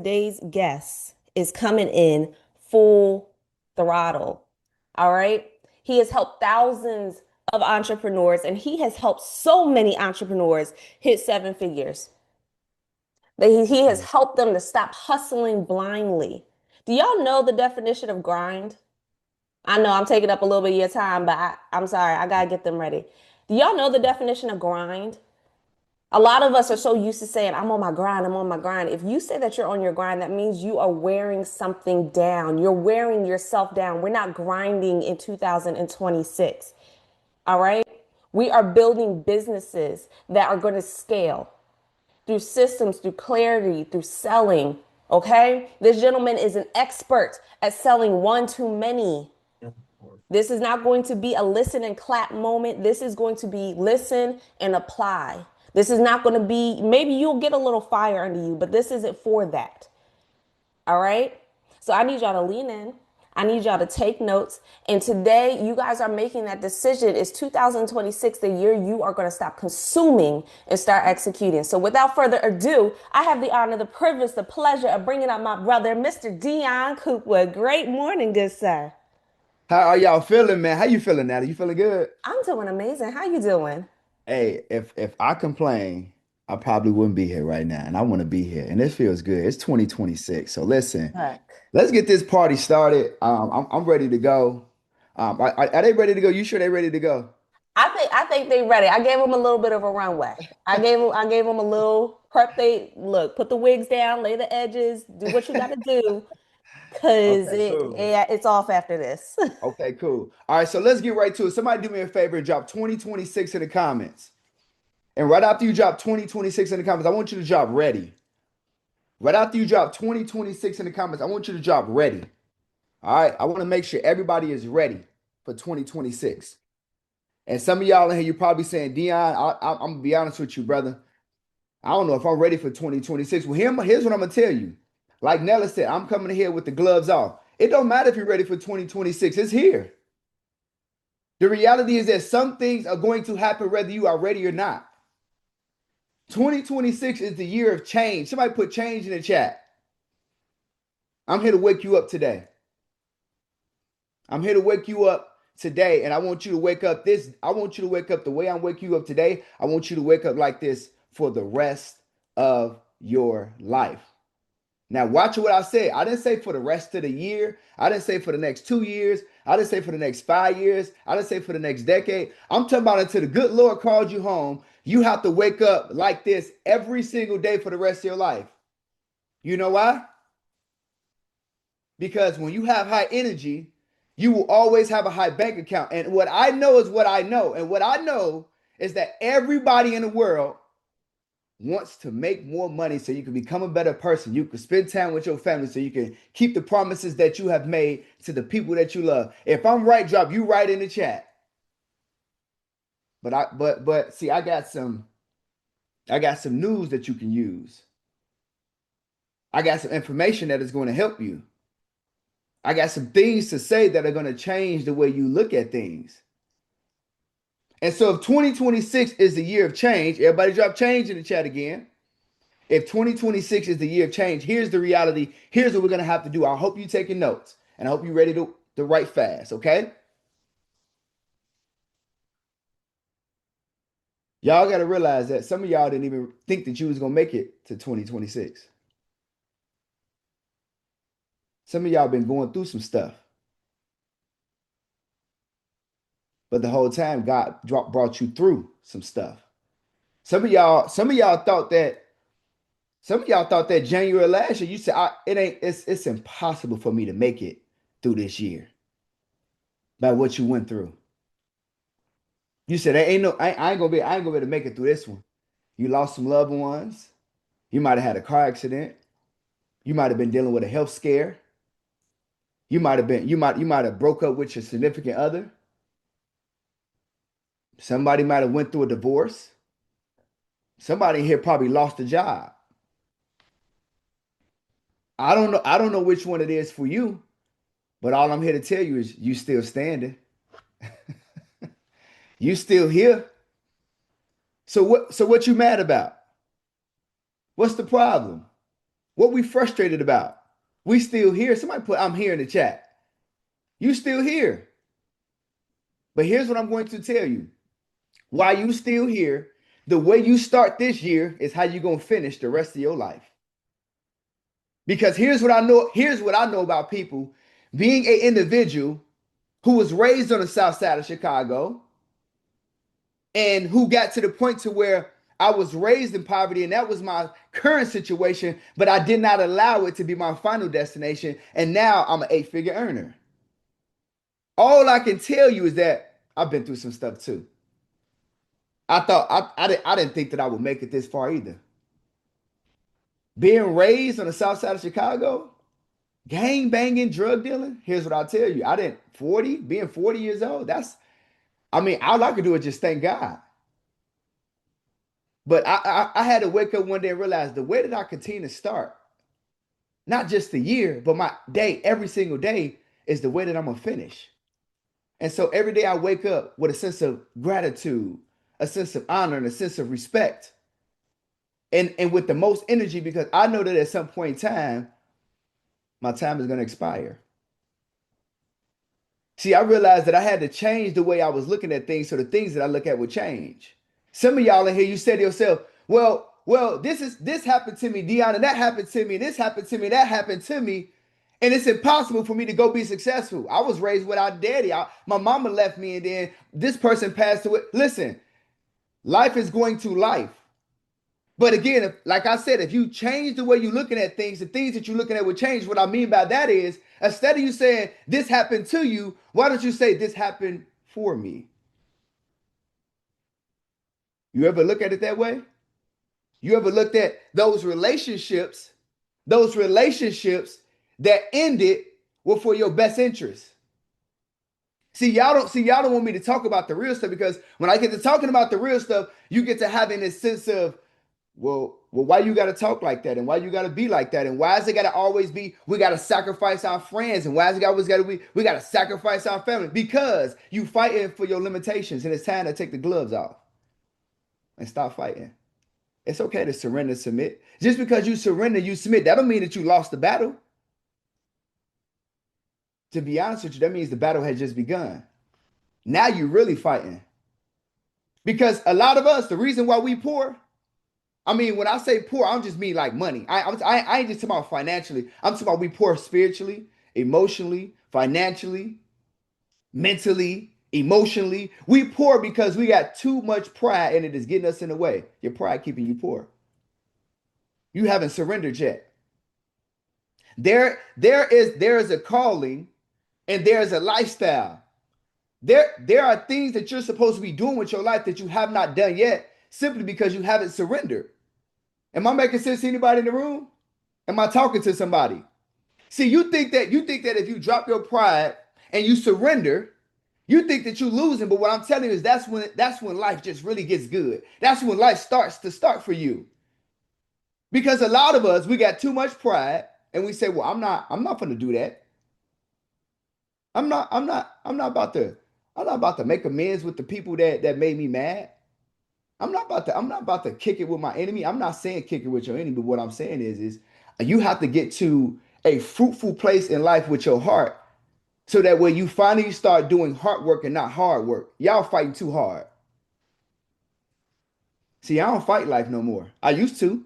Today's guest is coming in full throttle. All right. He has helped thousands of entrepreneurs and he has helped so many entrepreneurs hit seven figures. He has helped them to stop hustling blindly. Do y'all know the definition of grind? I know I'm taking up a little bit of your time, but I'm sorry. I got to get them ready. Do y'all know the definition of grind? A lot of us are so used to saying, I'm on my grind, I'm on my grind. If you say that you're on your grind, that means you are wearing something down. You're wearing yourself down. We're not grinding in 2026. All right. We are building businesses that are going to scale through systems, through clarity, through selling. Okay. This gentleman is an expert at selling one too many. This is not going to be a listen and clap moment. This is going to be listen and apply. This is not going to be, maybe you'll get a little fire under you, but this isn't for that. All right. So I need y'all to lean in. I need y'all to take notes. And today, you guys are making that decision. It's 2026, the year you are going to stop consuming and start executing. So without further ado, I have the honor, the privilege, the pleasure of bringing up my brother, Mr. Dion Coopwood. Great morning, good sir. How are y'all feeling, man? How you feeling, Natalie? You feeling good? I'm doing amazing. How you doing? Hey, if I complain, I probably wouldn't be here right now, and I want to be here, and it feels good. It's 2026, so listen, Heck. let's get this party started. I'm ready to go. Are they ready to go? You sure they ready to go? I think they ready. I gave them a little bit of a runway. I gave them a little prep. They look, put the wigs down, lay the edges, do what you got to do, cause Okay, cool. it's off after this. Okay, cool. All right, so let's get right to it. Somebody do me a favor and drop 2026 in the comments. And right after you drop 2026 in the comments, I want you to drop ready. Right after you drop 2026 in the comments, I want you to drop ready. All right. I want to make sure everybody is ready for 2026. And some of y'all in here, you're probably saying, Dion, I'm going to be honest with you, brother. I don't know if I'm ready for 2026. Well, here's what I'm going to tell you. Like Nella said, I'm coming here with the gloves off. It don't matter if you're ready for 2026. It's here. The reality is that some things are going to happen whether you are ready or not. 2026 is the year of change. Somebody put change in the chat. I'm here to wake you up today. I'm here to wake you up today, and I want you to wake up this. I want you to wake up the way I'm waking you up today. I want you to wake up like this for the rest of your life. Now, watch what I said. I didn't say for the rest of the year. I didn't say for the next 2 years. I didn't say for the next 5 years. I didn't say for the next decade. I'm talking about until the good Lord calls you home. You have to wake up like this every single day for the rest of your life. You know why? Because when you have high energy, you will always have a high bank account. And what I know is what I know. And what I know is that everybody in the world wants to make more money so you can become a better person. You can spend time with your family so you can keep the promises that you have made to the people that you love. If I'm right, drop you right in the chat. But see, I got some news that you can use. I got some information that is going to help you. I got some things to say that are going to change the way you look at things. And so if 2026 is the year of change, everybody drop change in the chat again. If 2026 is the year of change, here's the reality. Here's what we're going to have to do. I hope you're taking notes and I hope you're ready to write fast, okay? Y'all got to realize that some of y'all didn't even think that you was going to make it to 2026. Some of y'all been going through some stuff. But the whole time God brought you through some stuff. Some of y'all thought that January last year, you said, it's impossible for me to make it through this year by what you went through. You said, I ain't gonna be able to make it through this one. You lost some loved ones. You might have had a car accident. You might have been dealing with a health scare. You might have broke up with your significant other. Somebody might have went through a divorce. Somebody here probably lost a job. I don't know which one it is for you, but all I'm here to tell you is you still standing. You still here. So what you mad about? What's the problem? What we frustrated about? We still here. Somebody put I'm here in the chat. You still here. But here's what I'm going to tell you. While you still here, the way you start this year is how you're going to finish the rest of your life. Because here's what I know about people being an individual who was raised on the south side of Chicago and who got to the point to where I was raised in poverty and that was my current situation, but I did not allow it to be my final destination. And now I'm an eight-figure earner. All I can tell you is that I've been through some stuff too. I didn't think that I would make it this far either. Being raised on the south side of Chicago, gang banging, drug dealing. Here's what I'll tell you. I didn't 40, being 40 years old, I mean, all I could do is just thank God. But I had to wake up one day and realize the way that I continue to start, not just the year, but my day, every single day, is the way that I'm gonna finish. And so every day I wake up with a sense of gratitude, a sense of honor, and a sense of respect. And with the most energy because I know that at some point in time, my time is gonna expire. See, I realized that I had to change the way I was looking at things so the things that I look at would change. Some of y'all in here, you say to yourself, well, this happened to me, Deanna, that happened to me, this happened to me, that happened to me. And it's impossible for me to go be successful. I was raised without daddy. My mama left me, and then this person passed away. Listen, life is going to life. But again, like I said, if you change the way you're looking at things, the things that you're looking at will change. What I mean by that is, instead of you saying this happened to you, why don't you say this happened for me? You ever look at it that way? You ever looked at those relationships that ended were for your best interest? Y'all don't want me to talk about the real stuff because when I get to talking about the real stuff, you get to having this sense of, why you got to talk like that? And why you got to be like that? And why is it got to always be, we got to sacrifice our friends? And why is it always got to be, we got to sacrifice our family? Because you fighting for your limitations and it's time to take the gloves off and stop fighting. It's okay to surrender, submit. Just because you surrender, you submit, that don't mean that you lost the battle. To be honest with you, that means the battle had just begun. Now you're really fighting. Because a lot of us, the reason why we poor, I mean, when I say poor, I don't just mean like money. I ain't just talking about financially. I'm talking about we poor spiritually, emotionally, financially, mentally, emotionally. We poor because we got too much pride and it is getting us in the way. Your pride keeping you poor. You haven't surrendered yet. There is a calling and there's a lifestyle. There are things that you're supposed to be doing with your life that you have not done yet simply because you haven't surrendered. Am I making sense to anybody in the room? Am I talking to somebody? See, you think that if you drop your pride and you surrender, you think that you're losing. But what I'm telling you is that's when life just really gets good. That's when life starts to start for you. Because a lot of us, we got too much pride and we say, well, I'm not going to do that. I'm not about to make amends with the people that made me mad. I'm not about to kick it with my enemy. I'm not saying kick it with your enemy, but what I'm saying is you have to get to a fruitful place in life with your heart so that when you finally start doing hard work and not hard work, y'all fighting too hard. See, I don't fight life no more. I used to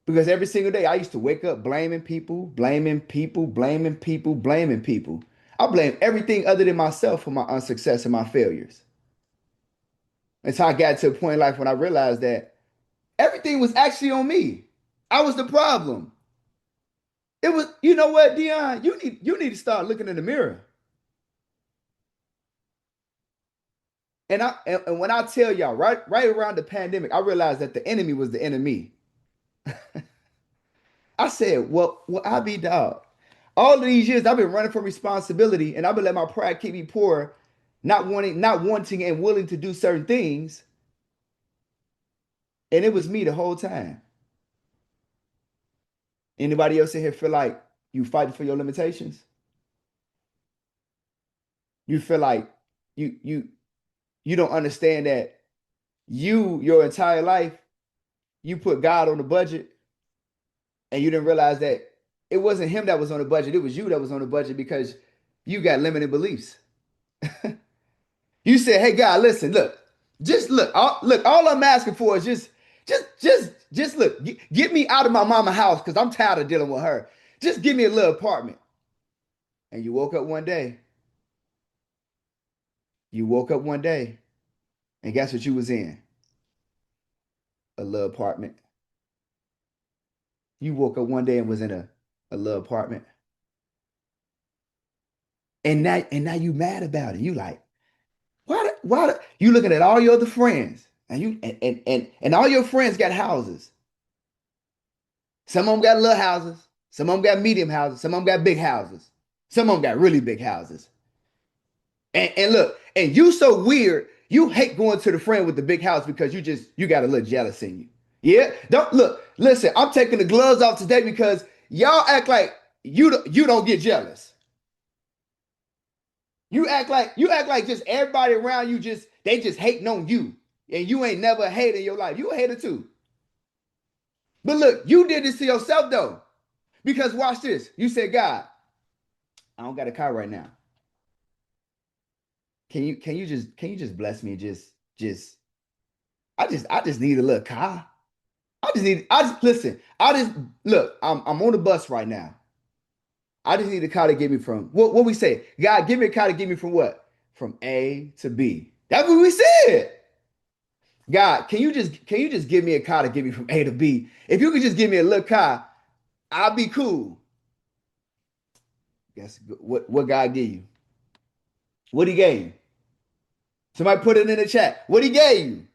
because every single day I used to wake up blaming people, blaming people, blaming people, blaming people. I blame everything other than myself for my unsuccess and my failures. Until I got to a point in life when I realized that everything was actually on me. I was the problem. It was, you know what, Dion, you need to start looking in the mirror. And when I tell y'all, right around the pandemic, I realized that the enemy was the enemy. I said, well, I be dog. All of these years I've been running from responsibility and I've been letting my pride keep me poor, not wanting and willing to do certain things. And it was me the whole time. Anybody else in here feel like you fighting for your limitations? You feel like you you don't understand that your entire life, you put God on the budget and you didn't realize that it wasn't him that was on the budget, it was you that was on the budget because you got limited beliefs. You said, "Hey God, listen, look, just look, all I'm asking for is just look, get me out of my mama house because I'm tired of dealing with her. Just give me a little apartment." And you woke up one day. You woke up one day, and guess what you was in? A little apartment. You woke up one day and was in a little apartment. And now you mad about it. You like, you looking at all your other friends and you and all your friends got houses. Some of them got little houses, some of them got medium houses, some of them got big houses, some of them got really big houses. And look, and you so weird, you hate going to the friend with the big house because you got a little jealous in you. Yeah, don't look. Listen, I'm taking the gloves off today because y'all act like you don't get jealous. You act like just everybody around you they just hating on you, and you ain't never hated in your life. You a hater too. But look, you did this to yourself though, because watch this. You said, God, I don't got a car right now. Can you just bless me? Just I just need a little car. I just listen. I just look. I'm on the bus right now. I just need a car to get me from what we say. God, give me a car to get me from what? From A to B. That's what we said. God, can you just give me a car to get me from A to B? If you could just give me a little car, I'll be cool. Guess what God gave you? What he gave you? Somebody put it in the chat. What he gave you?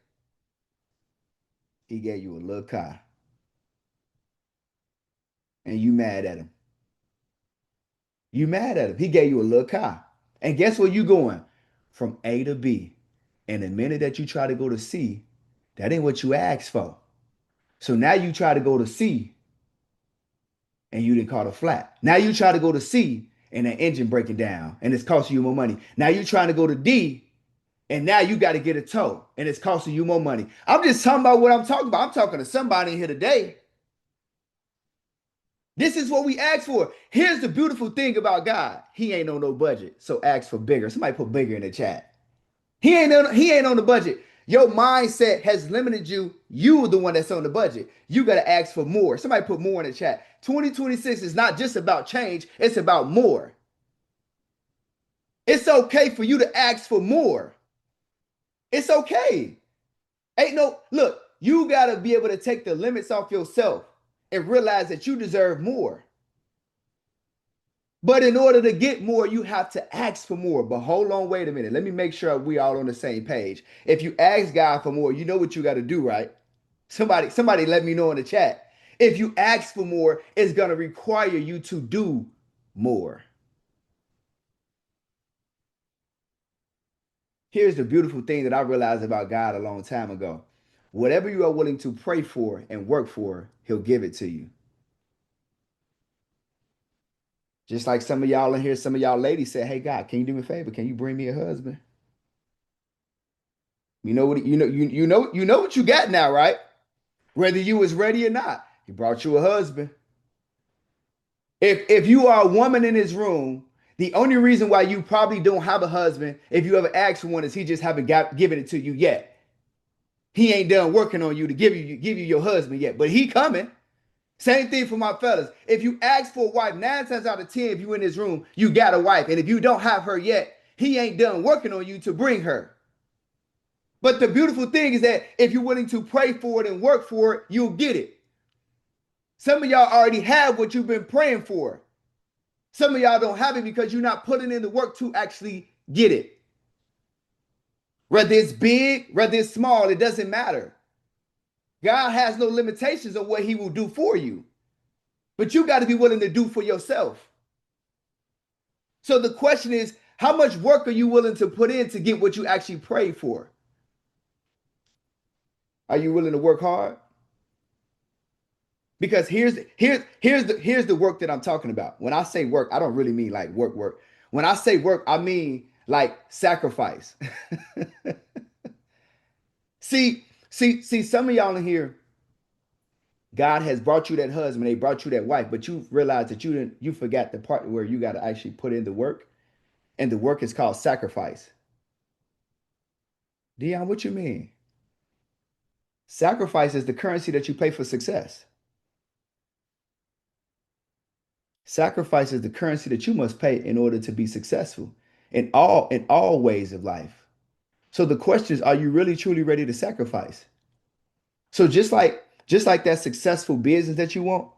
He gave you a little car, and you mad at him. You mad at him. He gave you a little car. And guess where you going? From A to B. And the minute that you try to go to C, that ain't what you asked for. So now you try to go to C and you didn't call it flat. Now you try to go to C and that engine breaking down and it's costing you more money. Now you trying to go to D and now you got to get a tow and it's costing you more money. I'm just talking about what I'm talking about. I'm talking to somebody in here today. This is what we ask for. Here's the beautiful thing about God. He ain't on no budget. So ask for bigger. Somebody put bigger in the chat. He ain't on the budget. Your mindset has limited you. You are the one that's on the budget. You got to ask for more. Somebody put more in the chat. 2026 is not just about change, it's about more. It's okay for you to ask for more. It's okay. Ain't no, look, you got to be able to take the limits off yourself and realize that you deserve more. But in order to get more, you have to ask for more. But hold on, wait a minute. Let me make sure we all on the same page. If you ask God for more, you know what you got to do, right? Somebody let me know in the chat. If you ask for more, it's going to require you to do more. Here's the beautiful thing that I realized about God a long time ago. Whatever you are willing to pray for and work for, he'll give it to you. Just like some of y'all in here, some of y'all ladies said, "Hey God, can you do me a favor? Can you bring me a husband?" You know what you know what you got now, right? Whether you was ready or not. He brought you a husband. If you are a woman in this room, the only reason why you probably don't have a husband, if you ever asked for one, is he just haven't given it to you yet. He ain't done working on you to give you your husband yet, but he coming. Same thing for my fellas. If you ask for a wife, 9 times out of 10, if you in this room, you got a wife. And if you don't have her yet, he ain't done working on you to bring her. But the beautiful thing is that if you're willing to pray for it and work for it, you'll get it. Some of y'all already have what you've been praying for. Some of y'all don't have it because you're not putting in the work to actually get it. Whether it's big, whether it's small, it doesn't matter. God has no limitations on what he will do for you. But you got to be willing to do for yourself. So the question is, how much work are you willing to put in to get what you actually prayed for? Are you willing to work hard? Because here's the work that I'm talking about. When I say work, I don't really mean like work. When I say work, I mean like sacrifice. See, some of y'all in here, God has brought you that husband, they brought you that wife, but you realize that you forgot the part where you got to actually put in the work, and the work is called sacrifice. Dion, what you mean? Sacrifice is the currency that you pay for success. Sacrifice is the currency that you must pay in order to be successful in all ways of life. So the question is, are you really truly ready to sacrifice? So just like that successful business that you want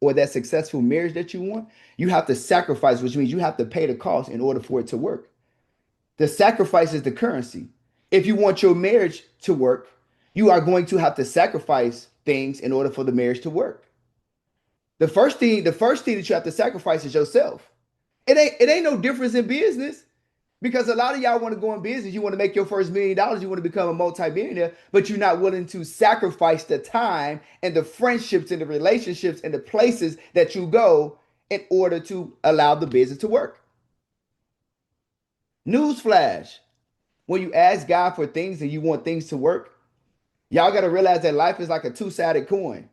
or that successful marriage that you want, you have to sacrifice, which means you have to pay the cost in order for it to work. The sacrifice is the currency. If you want your marriage to work, you are going to have to sacrifice things in order for the marriage to work. The first thing that you have to sacrifice is yourself. It ain't no difference in business. Because a lot of y'all want to go in business, you want to make your first $1 million, you want to become a multi-billionaire, but you're not willing to sacrifice the time and the friendships and the relationships and the places that you go in order to allow the business to work. Newsflash, when you ask God for things and you want things to work, y'all got to realize that life is like a two-sided coin.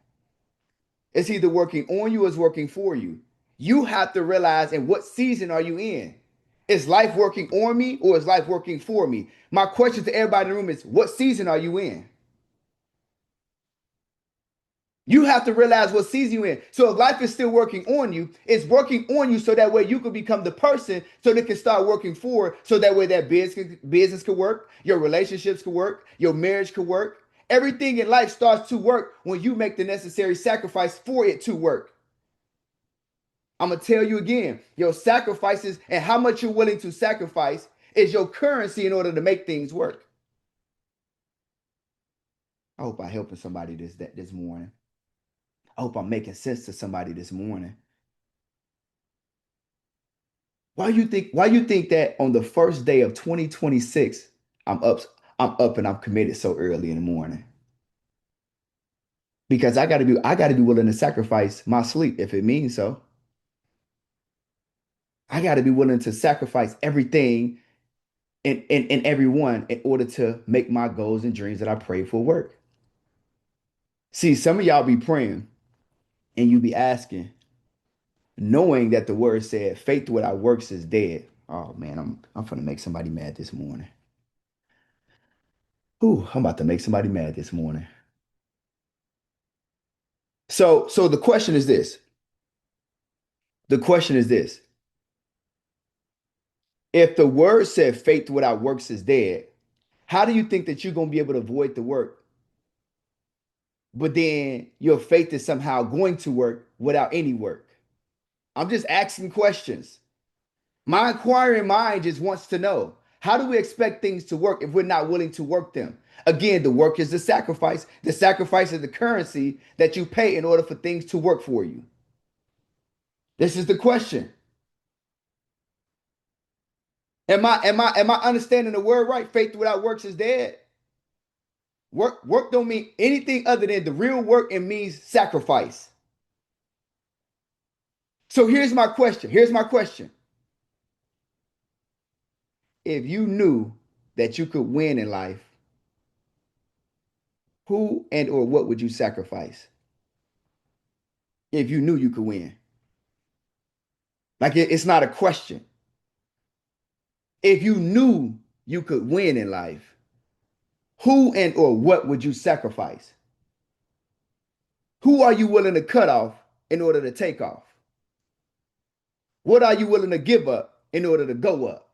It's either working on you or it's working for you. You have to realize in what season are you in? Is life working on me or is life working for me? My question to everybody in the room is, what season are you in? You have to realize what season you're in. So if life is still working on you, it's working on you so that way you can become the person so that it can start working for, so that way that business could work, your relationships could work, your marriage could work. Everything in life starts to work when you make the necessary sacrifice for it to work. I'm going to tell you again, your sacrifices and how much you're willing to sacrifice is your currency in order to make things work. I hope I'm helping somebody this morning. I hope I'm making sense to somebody this morning. Why you think that on the first day of 2026, I'm up and I'm committed so early in the morning? Because I gotta be willing to sacrifice my sleep if it means so. I gotta be willing to sacrifice everything and everyone in order to make my goals and dreams that I pray for work. See, some of y'all be praying and you be asking, knowing that the word said, faith without works is dead. Oh man, I'm gonna make somebody mad this morning. Ooh, I'm about to make somebody mad this morning. So the question is this. The question is this. If the word said faith without works is dead, how do you think that you're gonna be able to avoid the work? But then your faith is somehow going to work without any work. I'm just asking questions. My inquiring mind just wants to know, how do we expect things to work if we're not willing to work them? Again, the work is the sacrifice. The sacrifice is the currency that you pay in order for things to work for you. This is the question. Am I understanding the word right? Faith without works is dead. Work don't mean anything other than the real work, and means sacrifice. So here's my question. Here's my question. If you knew that you could win in life, who and or what would you sacrifice? If you knew you could win. Like it's not a question. If you knew you could win in life, who and or what would you sacrifice? Who are you willing to cut off in order to take off? What are you willing to give up in order to go up?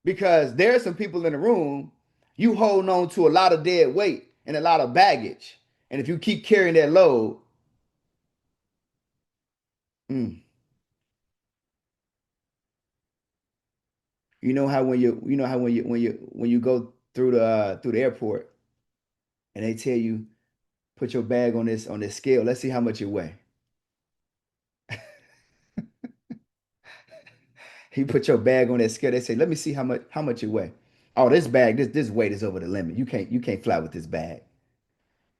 Because there are some people in the room, you holding on to a lot of dead weight and a lot of baggage. And if you keep carrying that load, mm, you know how when you go through the airport and they tell you, put your bag on this scale, let's see how much it weigh. You put your bag on that scale, they say, let me see how much it weigh. Oh, this bag, this weight is over the limit. You can't fly with this bag.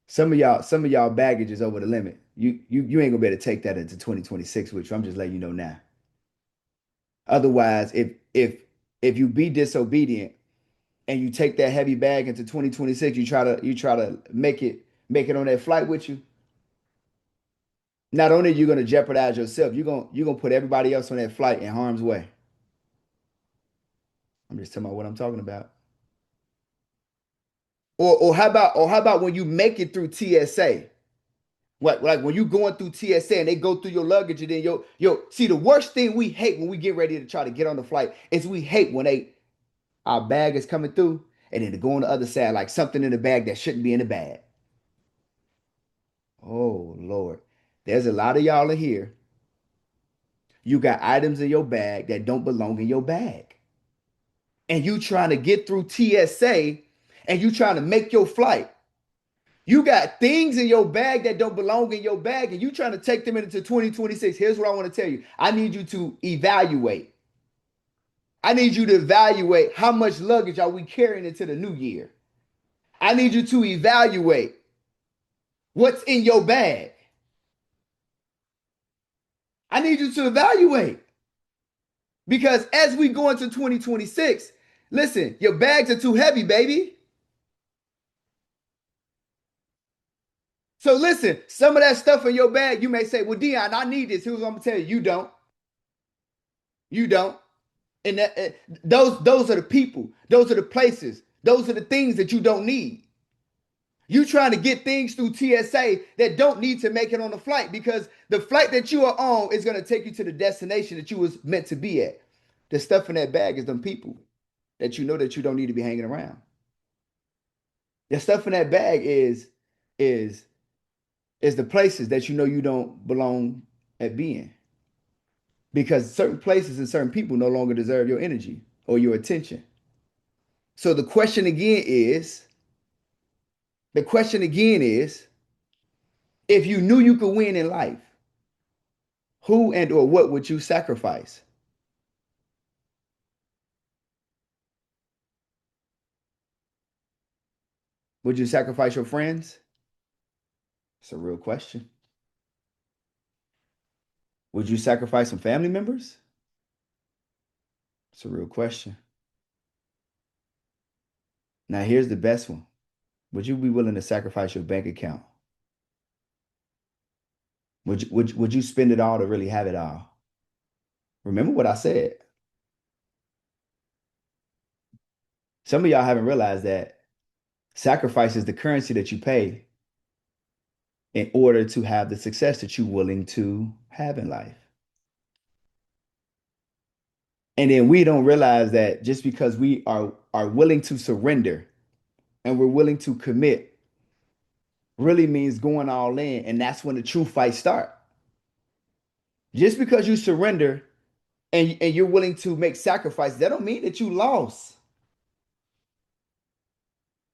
Some of y'all baggage is over the limit. You ain't gonna be able to take that into 2026, which I'm just letting you know now. Otherwise, if you be disobedient, and you take that heavy bag into 2026, you try to make it on that flight with you. Not only are you going to jeopardize yourself, you're gonna put everybody else on that flight in harm's way. I'm just talking about what I'm talking about. Or how about when you make it through TSA? What, like when you going through TSA and they go through your luggage and then see, the worst thing we hate when we get ready to try to get on the flight is we hate when our bag is coming through and then to go on the other side like something in the bag that shouldn't be in the bag. Oh Lord. There's a lot of y'all in here. You got items in your bag that don't belong in your bag. And you trying to get through TSA and you trying to make your flight. You got things in your bag that don't belong in your bag, and you trying to take them into 2026. Here's what I want to tell you. I need you to evaluate. I need you to evaluate how much luggage are we carrying into the new year. I need you to evaluate what's in your bag. I need you to evaluate because as we go into 2026, listen, your bags are too heavy, baby. So listen, some of that stuff in your bag, you may say, well, Dion, I need this. Here's what I'm gonna tell you. You don't. You don't. And those are the people. Those are the places. Those are the things that you don't need. You trying to get things through TSA that don't need to make it on the flight because the flight that you are on is going to take you to the destination that you was meant to be at. The stuff in that bag is them people that you know that you don't need to be hanging around. The stuff in that bag is is the places that you know you don't belong at being because certain places and certain people no longer deserve your energy or your attention. So the question again is, if you knew you could win in life, who and or what would you sacrifice? Would you sacrifice your friends? It's a real question. Would you sacrifice some family members? It's a real question. Now here's the best one. Would you be willing to sacrifice your bank account? Would you spend it all to really have it all? Remember what I said. Some of y'all haven't realized that sacrifice is the currency that you pay in order to have the success that you're willing to have in life. And then we don't realize that just because we are willing to surrender and we're willing to commit really means going all in. And that's when the true fights start. Just because you surrender and you're willing to make sacrifices, that don't mean that you lost.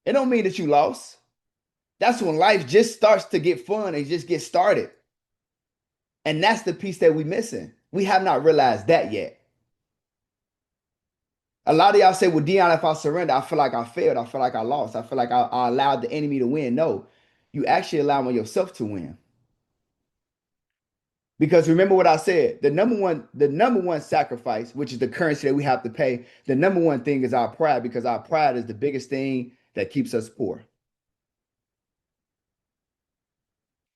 It don't mean that you lost. That's when life just starts to get fun and just get started. And that's the piece that we're missing. We have not realized that yet. A lot of y'all say, well, Dion, if I surrender, I feel like I failed. I feel like I lost. I feel like I allowed the enemy to win. No, you actually allowing yourself to win. Because remember what I said, the number one sacrifice, which is the currency that we have to pay, the number one thing is our pride, because our pride is the biggest thing that keeps us poor.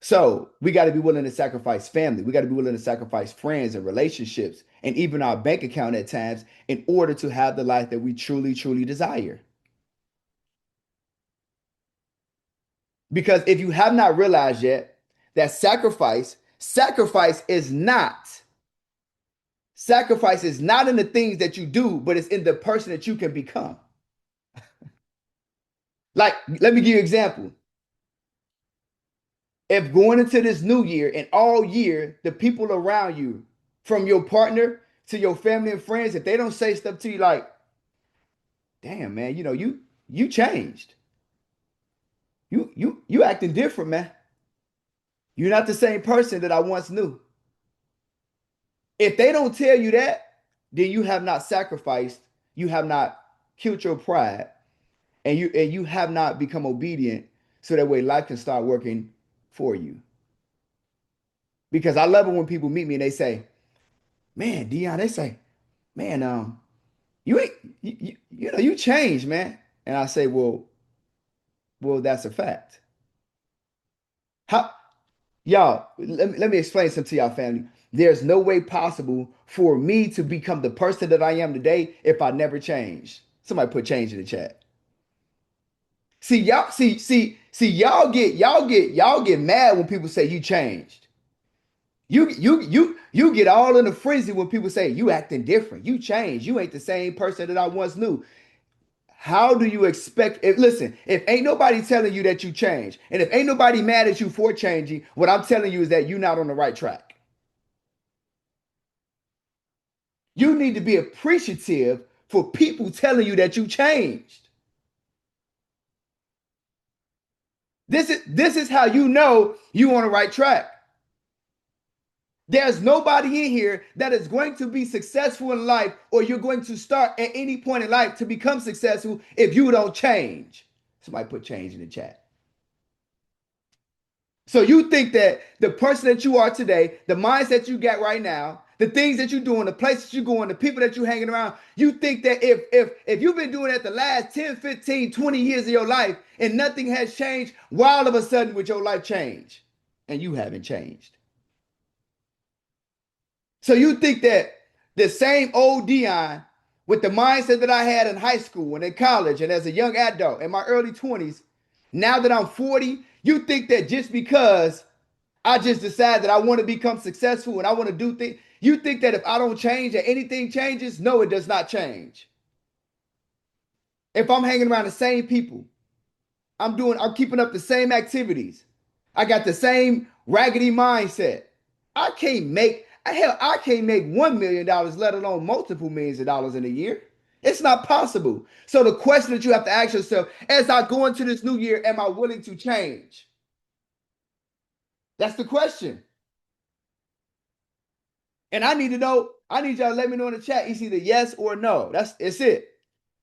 So we got to be willing to sacrifice family. We got to be willing to sacrifice friends and relationships and even our bank account at times in order to have the life that we truly, truly desire. Because if you have not realized yet that sacrifice is not in the things that you do, but it's in the person that you can become. Like, let me give you an example. If going into this new year and all year, the people around you, from your partner to your family and friends, if they don't say stuff to you like, damn, man, you changed. You acting different, man. You're not the same person that I once knew. If they don't tell you that, then you have not sacrificed, you have not killed your pride, and you have not become obedient so that way life can start working for you. Because I love it when people meet me and they say, man, Dion, they say, man, you ain't you changed, man. And I say, well, that's a fact. How y'all, let me explain something to y'all, family. There's no way possible for me to become the person that I am today if I never change. Somebody put change in the chat. See, y'all, y'all get mad when people say you changed. You get all in a frenzy when people say you acting different. You changed. You ain't the same person that I once knew. How do you expect if listen, if ain't nobody telling you that you change, and if ain't nobody mad at you for changing, what I'm telling you is that you're not on the right track. You need to be appreciative for people telling you that you changed. This is how you know you on the right track. There's nobody in here that is going to be successful in life, or you're going to start at any point in life to become successful if you don't change. Somebody put change in the chat. So you think that the person that you are today, the mindset you got right now, the things that you're doing, the places you're going, the people that you're hanging around, you think that if you've been doing that the last 10, 15, 20 years of your life and nothing has changed, why all of a sudden would your life change? And you haven't changed. So you think that the same old Dion with the mindset that I had in high school and in college and as a young adult in my early 20s, now that I'm 40, you think that just because I just decide that I want to become successful and I want to do things. You think that if I don't change, that anything changes? No, it does not change. If I'm hanging around the same people, I'm keeping up the same activities. I got the same raggedy mindset. I can't make $1 million, let alone multiple millions of dollars in a year. It's not possible. So the question that you have to ask yourself, as I go into this new year, am I willing to change? That's the question. And I need to know, I need y'all to let me know in the chat. It's either yes or no. It's it.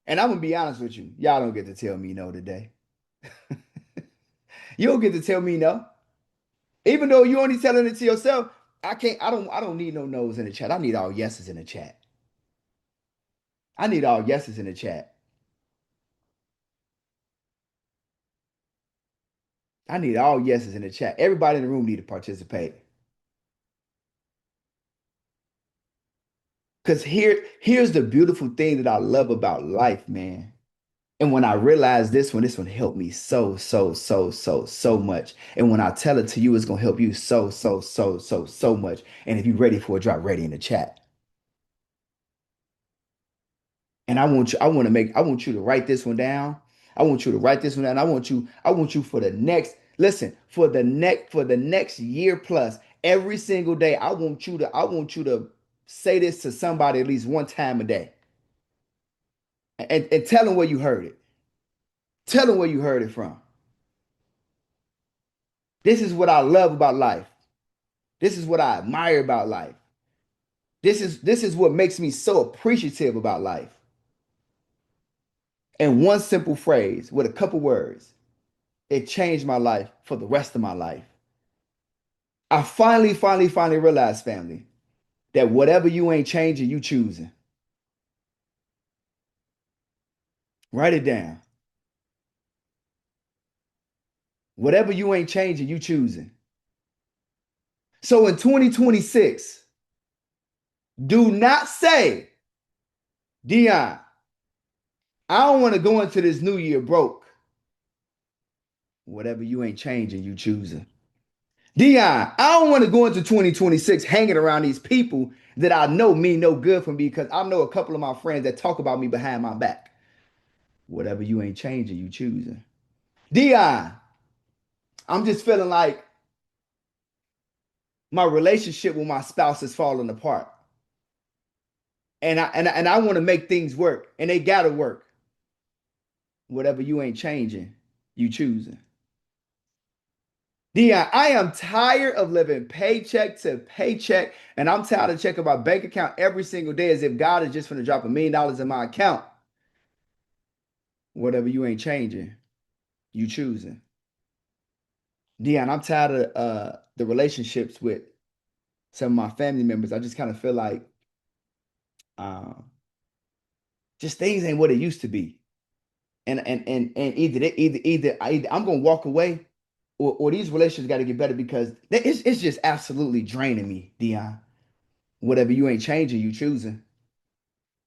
And I'm gonna be honest with you. Y'all don't get to tell me no today. You don't get to tell me no. Even though you only telling it to yourself, I don't need no no's in the chat. I need all yeses in the chat. I need all yeses in the chat. I need all yeses in the chat. Everybody in the room need to participate. Because here's the beautiful thing that I love about life, man. And when I realized this one helped me so much. And when I tell it to you, it's gonna help you so much. And if you're ready for it, drop ready in the chat. And I want you to write this one down. I want you to write this one down. I want you for the next, listen, for the next year plus, every single day, I want you to say this to somebody at least one time a day. And tell them where you heard it. Tell them where you heard it from. This is what I love about life. This is what I admire about life. This is what makes me so appreciative about life. And one simple phrase with a couple words, it changed my life for the rest of my life. I finally realized, family, that whatever you ain't changing, you choosing. Write it down. Whatever you ain't changing, you choosing. So in 2026, do not say, Dion, I don't want to go into this new year broke. Whatever you ain't changing, you choosing. Dion, I don't want to go into 2026 hanging around these people that I know mean no good for me because I know a couple of my friends that talk about me behind my back. Whatever you ain't changing, you choosing. Dion, I'm just feeling like my relationship with my spouse is falling apart. And I want to make things work and they gotta work. Whatever you ain't changing, you choosing. Dion, I am tired of living paycheck to paycheck, and I'm tired of checking my bank account every single day as if God is just going to drop $1 million in my account. Whatever you ain't changing, you choosing. Dion, I'm tired of the relationships with some of my family members. I just kind of feel like um, just things ain't what it used to be. And either I'm gonna walk away, or these relationships got to get better because it's just absolutely draining me, Dion. Whatever you ain't changing, you choosing.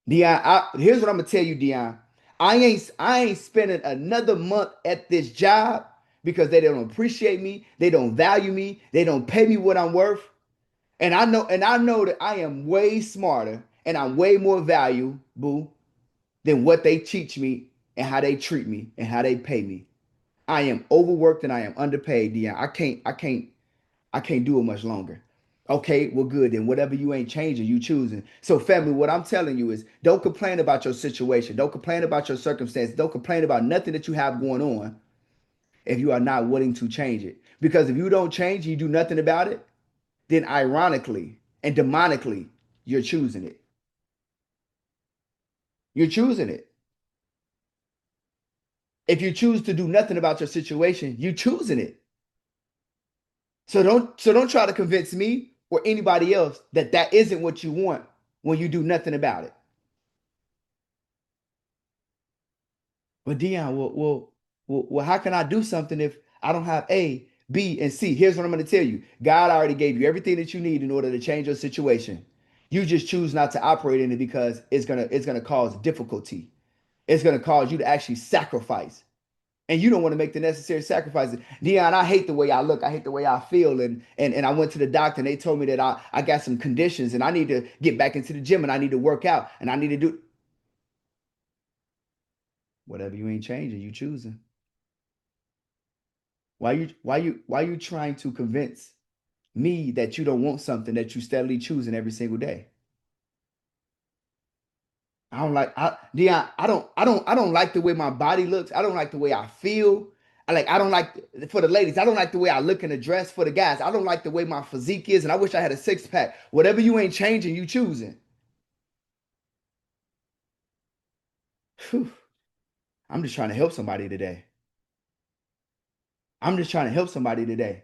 Dion, here's what I'm gonna tell you, Dion. I ain't spending another month at this job because they don't appreciate me, they don't value me, they don't pay me what I'm worth. And I know that I am way smarter and I'm way more valuable than what they teach me and how they treat me and how they pay me. I am overworked and I am underpaid, Dion. I can't do it much longer. Okay, well, good. Then whatever you ain't changing, you choosing. So, family, what I'm telling you is don't complain about your situation. Don't complain about your circumstance. Don't complain about nothing that you have going on if you are not willing to change it. Because if you don't change, you do nothing about it, then ironically and demonically, you're choosing it. You're choosing it. If you choose to do nothing about your situation, you're choosing it. So don't try to convince me or anybody else that that isn't what you want when you do nothing about it. But Dion, well, how can I do something if I don't have A, B, and C? Here's what I'm going to tell you. God already gave you everything that you need in order to change your situation. You just choose not to operate in it because it's gonna cause difficulty. It's gonna cause you to actually sacrifice. And you don't want to make the necessary sacrifices. Dion, I hate the way I look. I hate the way I feel. And I went to the doctor and they told me that I got some conditions and I need to get back into the gym and I need to work out and I need to do whatever. You ain't changing, you choosing. Why you trying to convince me that you don't want something that you steadily choosing every single day? I don't like Dion, I don't like the way my body looks. I don't like the way I feel. I don't like for the ladies, I don't like the way I look in a dress. For the guys, I don't like the way my physique is, and I wish I had a six pack. Whatever you ain't changing, you choosing. Whew. I'm just trying to help somebody today. I'm just trying to help somebody today.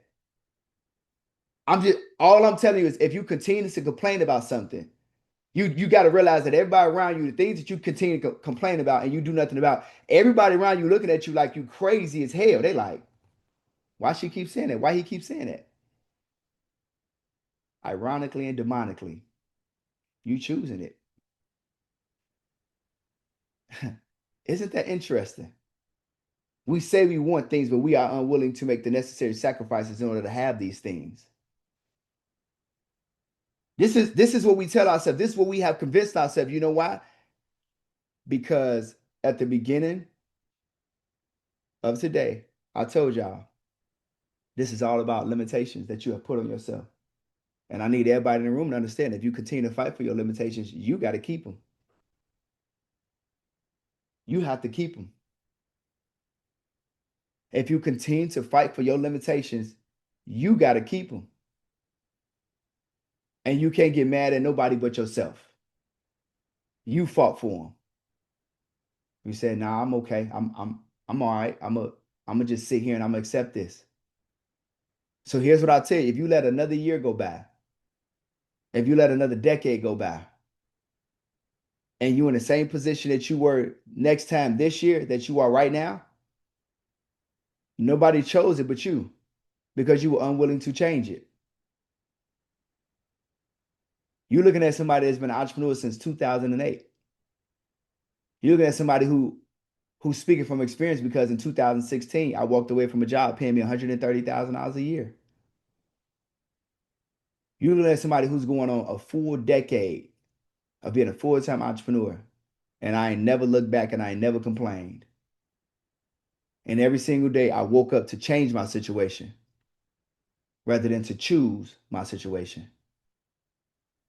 I'm just all I'm telling you is if you continue to complain about something, you got to realize that everybody around you, the things that you continue to complain about and you do nothing about, everybody around you looking at you like you crazy as hell. They like, why she keep saying that? Why he keep saying that? Ironically and demonically, you choosing it. Isn't that interesting? We say we want things, but we are unwilling to make the necessary sacrifices in order to have these things. This is what we tell ourselves. This is what we have convinced ourselves. You know why? Because at the beginning of today, I told y'all this is all about limitations that you have put on yourself. And I need everybody in the room to understand if you continue to fight for your limitations, you got to keep them. You have to keep them. If you continue to fight for your limitations, you got to keep them. And you can't get mad at nobody but yourself. You fought for them. You said, "Nah, I'm okay. I'm all right. I'm gonna just sit here and I'm gonna accept this." So here's what I'll tell you. If you let another year go by, if you let another decade go by, and you in the same position that you were next time this year that you are right now, nobody chose it but you because you were unwilling to change it. You're looking at somebody that's been an entrepreneur since 2008. You're looking at somebody who's speaking from experience because in 2016, I walked away from a job paying me $130,000 a year. You're looking at somebody who's going on a full decade of being a full-time entrepreneur. And I ain't never looked back and I ain't never complained. And every single day I woke up to change my situation rather than to choose my situation.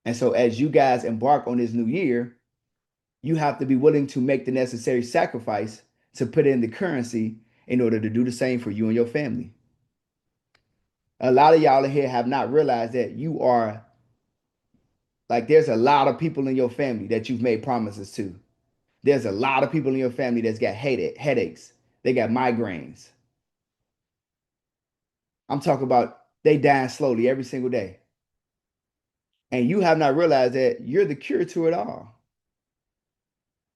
And so as you guys embark on this new year, you have to be willing to make the necessary sacrifice to put in the currency in order to do the same for you and your family. A lot of y'all in here have not realized that you are like there's a lot of people in your family that you've made promises to. There's a lot of people in your family that's got headaches. They got migraines. I'm talking about they dying slowly every single day. And you have not realized that you're the cure to it all.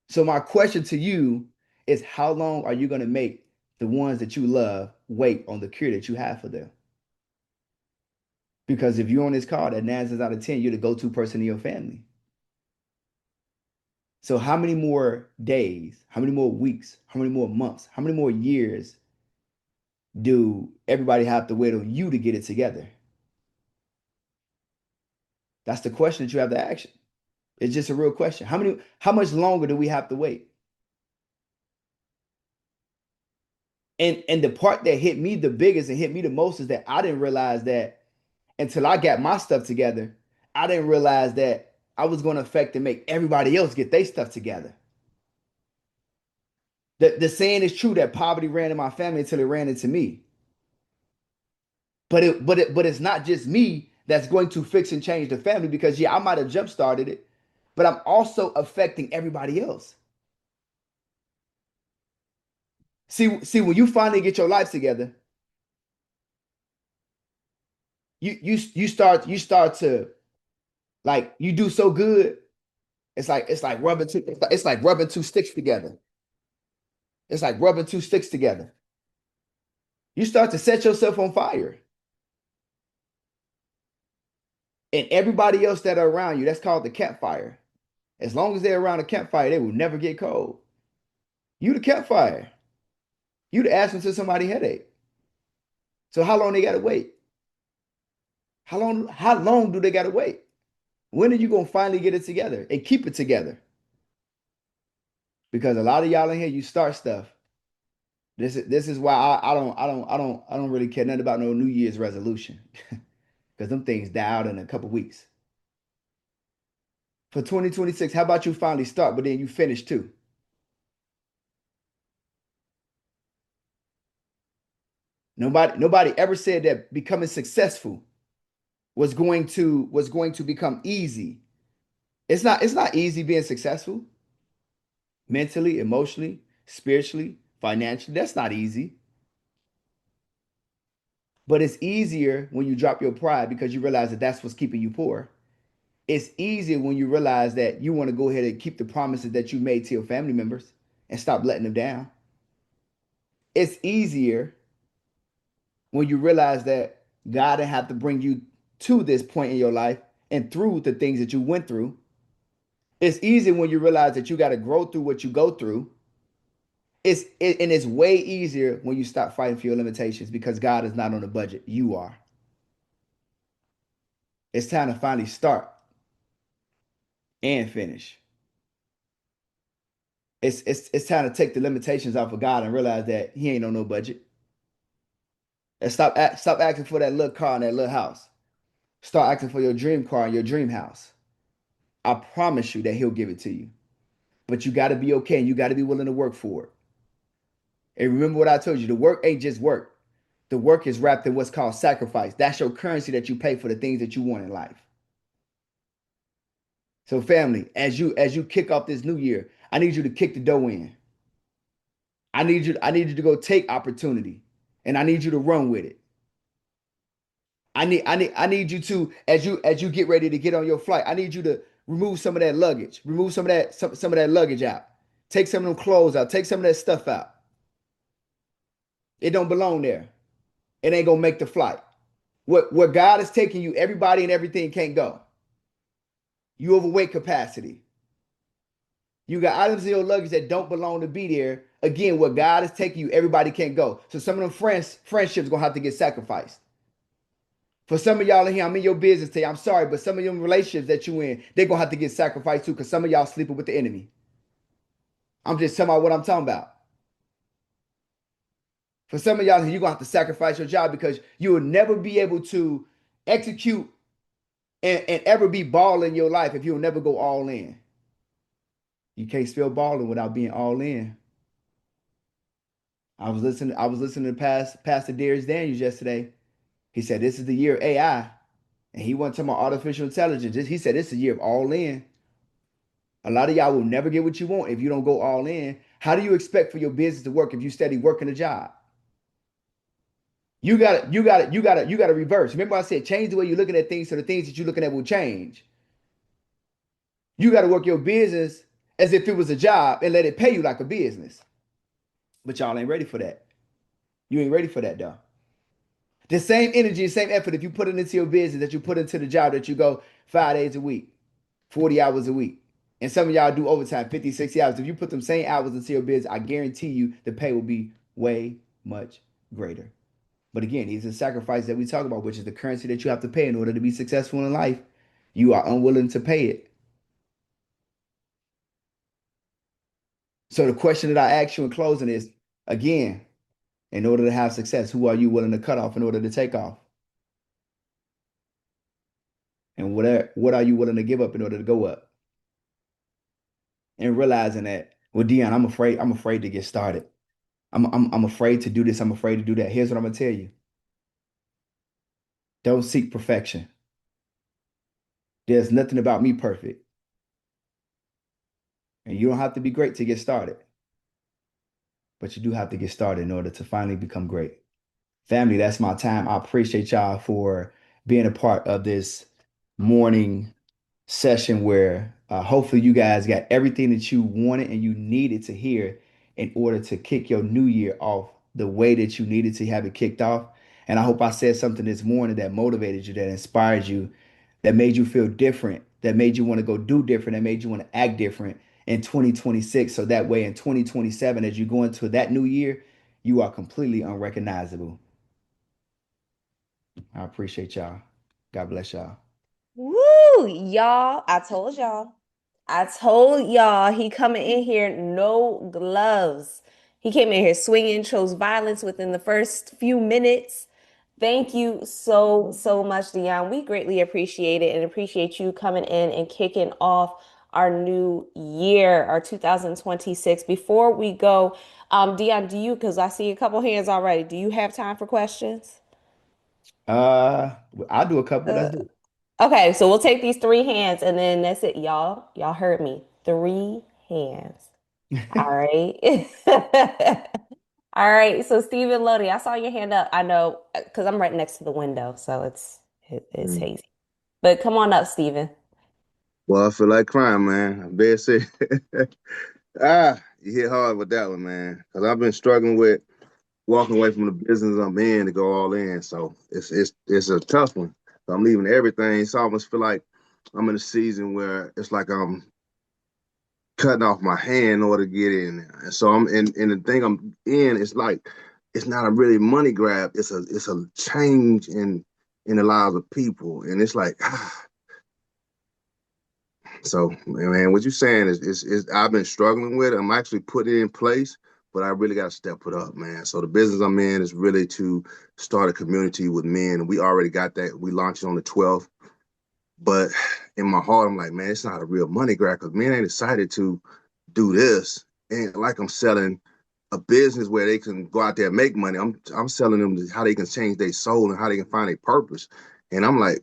So my question to you It's how long are you going to make the ones that you love wait on the cure that you have for them? Because if you're on this card, that 9 times out of 10, you're the go-to person in your family. So how many more days, how many more weeks, how many more months, how many more years do everybody have to wait on you to get it together? That's the question that you have to ask. It's just a real question. How much longer do we have to wait? And the part that hit me the biggest and hit me the most is that I didn't realize that until I got my stuff together. I didn't realize that I was going to affect and make everybody else get their stuff together. The saying is true that poverty ran in my family until it ran into me. But it's not just me that's going to fix and change the family, because yeah, I might have jump started it, but I'm also affecting everybody else. See, when you finally get your life together, you start to, like, you do so good. It's like rubbing two sticks together. It's like rubbing two sticks together. You start to set yourself on fire. And everybody else that are around you, that's called the campfire. As long as they're around the campfire, they will never get cold. You the campfire. You the asking to somebody headache. So how long they gotta wait? How long do they gotta wait? When are you gonna finally get it together and keep it together? Because a lot of y'all in here, you start stuff. This is why I don't really care nothing about no New Year's resolution. Because them things die out in a couple weeks. For 2026, how about you finally start, but then you finish too? Nobody ever said that becoming successful was going to become easy. It's not easy being successful mentally, emotionally, spiritually, financially. That's not easy. But it's easier when you drop your pride because you realize that that's what's keeping you poor. It's easier when you realize that you want to go ahead and keep the promises that you made to your family members and stop letting them down. It's easier when you realize that God didn't have to bring you to this point in your life and through the things that you went through. It's easy when you realize that you got to grow through what you go through. And it's way easier when you stop fighting for your limitations because God is not on the budget. You are. It's time to finally start and finish. It's time to take the limitations off of God and realize that He ain't on no budget. And stop asking for that little car and that little house. Start asking for your dream car and your dream house. I promise you that He'll give it to you. But you got to be okay and you got to be willing to work for it. And remember what I told you, the work ain't just work. The work is wrapped in what's called sacrifice. That's your currency that you pay for the things that you want in life. So family, as you kick off this new year, I need you to kick the dough in. I need you to go take opportunity and I need you to run with it. I need you to, as you get ready to get on your flight, I need you to remove some of that luggage. Remove some of that luggage out. Take some of them clothes out. Take some of that stuff out. It don't belong there. It ain't gonna make the flight. Where God is taking you, everybody and everything can't go. You overweight capacity. You got items in your luggage that don't belong to be there. Again, where God is taking you, everybody can't go. So some of them friendships gonna have to get sacrificed. For some of y'all in here, I'm in your business today. I'm sorry, but some of them relationships that you in, they're gonna have to get sacrificed too, because some of y'all sleeping with the enemy. I'm just telling you what I'm talking about. For some of y'all, you're gonna have to sacrifice your job because you will never be able to execute and ever be balling in your life if you'll never go all in. You can't spell balling without being all in. I was listening to Pastor Darius Daniels yesterday. He said this is the year of AI. And he wasn't talking about artificial intelligence. He said this is a year of all in. A lot of y'all will never get what you want if you don't go all in. How do you expect for your business to work if you steady working a job? You got to reverse. Remember I said change the way you're looking at things so the things that you're looking at will change. You got to work your business as if it was a job and let it pay you like a business. But y'all ain't ready for that. You ain't ready for that though. The same energy, the same effort, if you put it into your business that you put into the job that you go 5 days a week, 40 hours a week. And some of y'all do overtime, 50, 60 hours. If you put them same hours into your business, I guarantee you the pay will be way much greater. But again, these are sacrifices that we talk about, which is the currency that you have to pay in order to be successful in life. You are unwilling to pay it. So the question that I ask you in closing is, again, in order to have success, who are you willing to cut off in order to take off? And what are you willing to give up in order to go up? And realizing that, well, Dion, I'm afraid to get started. I'm afraid to do this. I'm afraid to do that. Here's what I'm gonna tell you. Don't seek perfection. There's nothing about me perfect. And you don't have to be great to get started, but you do have to get started in order to finally become great. Family, that's my time. I appreciate y'all for being a part of this morning session where hopefully you guys got everything that you wanted and you needed to hear in order to kick your new year off the way that you needed to have it kicked off. And I hope I said something this morning that motivated you, that inspired you, that made you feel different, that made you want to go do different, that made you want to act different in 2026. So that way in 2027, as you go into that new year, you are completely unrecognizable. I appreciate y'all. God bless y'all. Woo, y'all. I told y'all. I told y'all he coming in here no gloves. He came in here swinging, chose violence within the first few minutes. Thank you so, so much, Dion. We greatly appreciate it and appreciate you coming in and kicking off our new year, our 2026. Before we go, Dion, because I see a couple hands already, do you have time for questions? Uh, I'll do a couple. Let's Uh, do Okay, so we'll take these three hands and then that's it, y'all. Y'all heard me. Three hands. All it. right. All right. So Stephen Lodi, I saw your hand up. I know because I'm right next to the window, so it's Mm. hazy. But come on up, Stephen. Well, I feel like crying, man. I bet say, you hit hard with that one, man. Because I've been struggling with walking away from the business I'm in to go all in. So it's a tough one. So I'm leaving everything. It's almost feel like I'm in a season where it's like I'm cutting off my hand in order to get in there. And so I'm and the thing I'm in is like it's not a really money grab. It's a change in the lives of people. And it's like So, man, what you're saying is I've been struggling with it. I'm actually putting it in place, but I really got to step it up, man. So the business I'm in is really to start a community with men. We already got that. We launched on the 12th, but in my heart, I'm like, man, it's not a real money grab because men ain't excited to do this. And like I'm selling a business where they can go out there and make money. I'm selling them how they can change their soul and how they can find a purpose. And I'm like,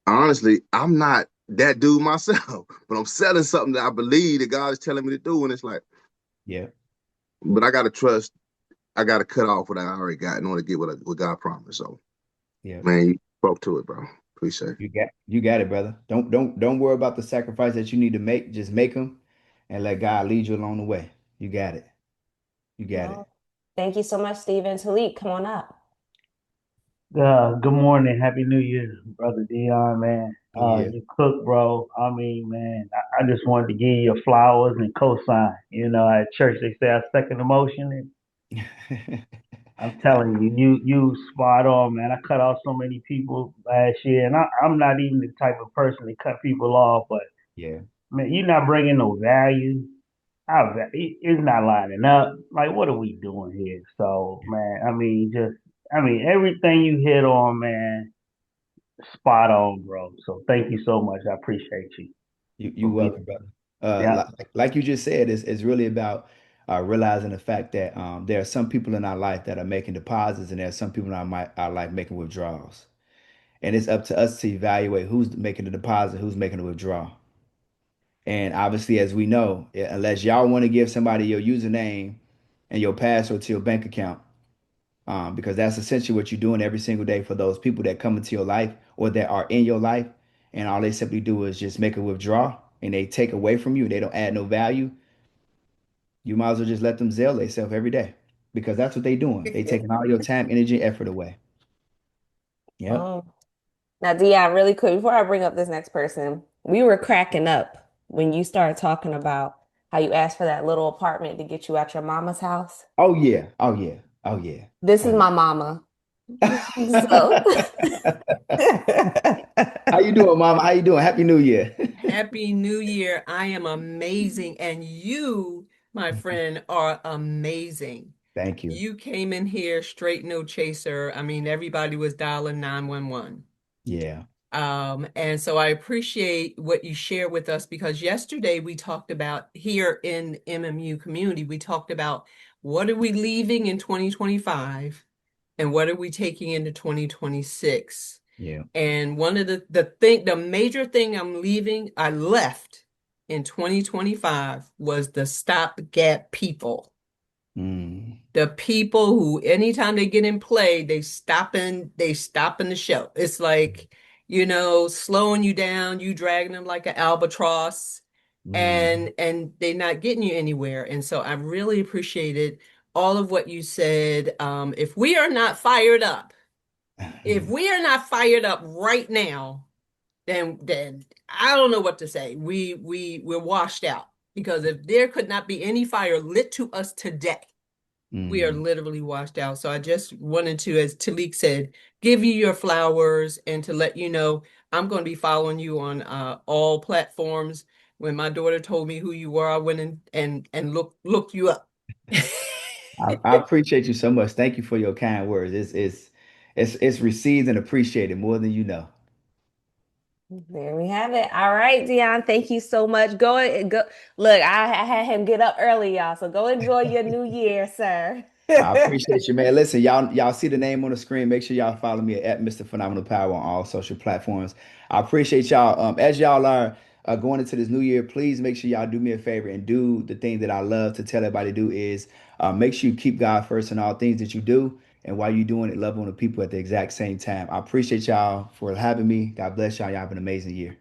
honestly, I'm not that dude myself, but I'm selling something that I believe that God is telling me to do. And it's like, Yeah, but I got to trust, I got to cut off what I already got in order to get what God promised. So, yeah. man, you spoke to it, bro. Appreciate it. You got it, brother. Don't worry about the sacrifice that you need to make. Just make them and let God lead you along the way. You got it. You got it. Well, thank you so much, Stephen. Talik, come on up. Good morning, Happy New Year, brother Dion, man. Oh yeah. You cook, bro. I mean, man, I just wanted to give you your flowers and cosign. You know, at church they say I second emotion, and I'm telling you, you spot on, man. I cut off so many people last year, and I'm not even the type of person to cut people off, but Yeah. man, you're not bringing no value. It's not lining up. Like, what are we doing here? So, man, I mean, everything you hit on, man. Spot on, bro. So thank you so much. I appreciate you You for being. welcome, brother. Yeah. Like you just said, it's really about realizing the fact that there are some people in our life that are making deposits, and there are some people in our life making withdrawals. And it's up to us to evaluate who's making the deposit, who's making the withdrawal. And obviously, as we know, unless y'all want to give somebody your username and your password to your bank account, because that's essentially what you're doing every single day for those people that come into your life or that are in your life, and all they simply do is just make a withdrawal and they take away from you. They don't add no value. You might as well just let them zeal themselves every day because that's what they doing. They taking all your time, energy, effort away. Yep. Oh. Now, Dion, really quick, before I bring up this next person, we were cracking up when you started talking about how you asked for that little apartment to get you out your mama's house. Oh yeah. Oh yeah. Oh yeah. This Oh is yeah. my mama. So, How you doing, Mama? How you doing? Happy New Year. Happy New Year. I am amazing. And you, my friend, are amazing. Thank you. You came in here straight no chaser. I mean, everybody was dialing 911. Yeah. And so I appreciate what you share with us because yesterday we talked about here in MMU community, we talked about what are we leaving in 2025 and what are we taking into 2026. Yeah. And one of the major thing I left in 2025 was the stopgap people. Mm. The people who anytime they get in play, they stopping the show. It's like, slowing you down, you dragging them like an albatross, Mm. and they're not getting you anywhere. And so I really appreciated all of what you said. If we are not fired up right now, then I don't know what to say. We're washed out because if there could not be any fire lit to us today, we are Mm. literally washed out. So I just wanted to, as Talik said, give you your flowers and to let you know I'm going to be following you on all platforms. When my daughter told me who you were, I went and looked you up. I appreciate you so much. Thank you for your kind words. It's received and appreciated more than you know. there we have it. All right, Dion, thank you so much. Go. Look, I had him get up early, y'all. So go enjoy your new year, sir. I appreciate you, man. Listen, y'all see the name on the screen. Make sure y'all follow me at Mr. Phenomenal Power on all social platforms. I appreciate y'all. As y'all are going into this new year, please make sure y'all do me a favor and do the thing that I love to tell everybody to do is make sure you keep God first in all things that you do. And while you're doing it, love on the people at the exact same time. I appreciate y'all for having me. God bless y'all. Y'all have an amazing year.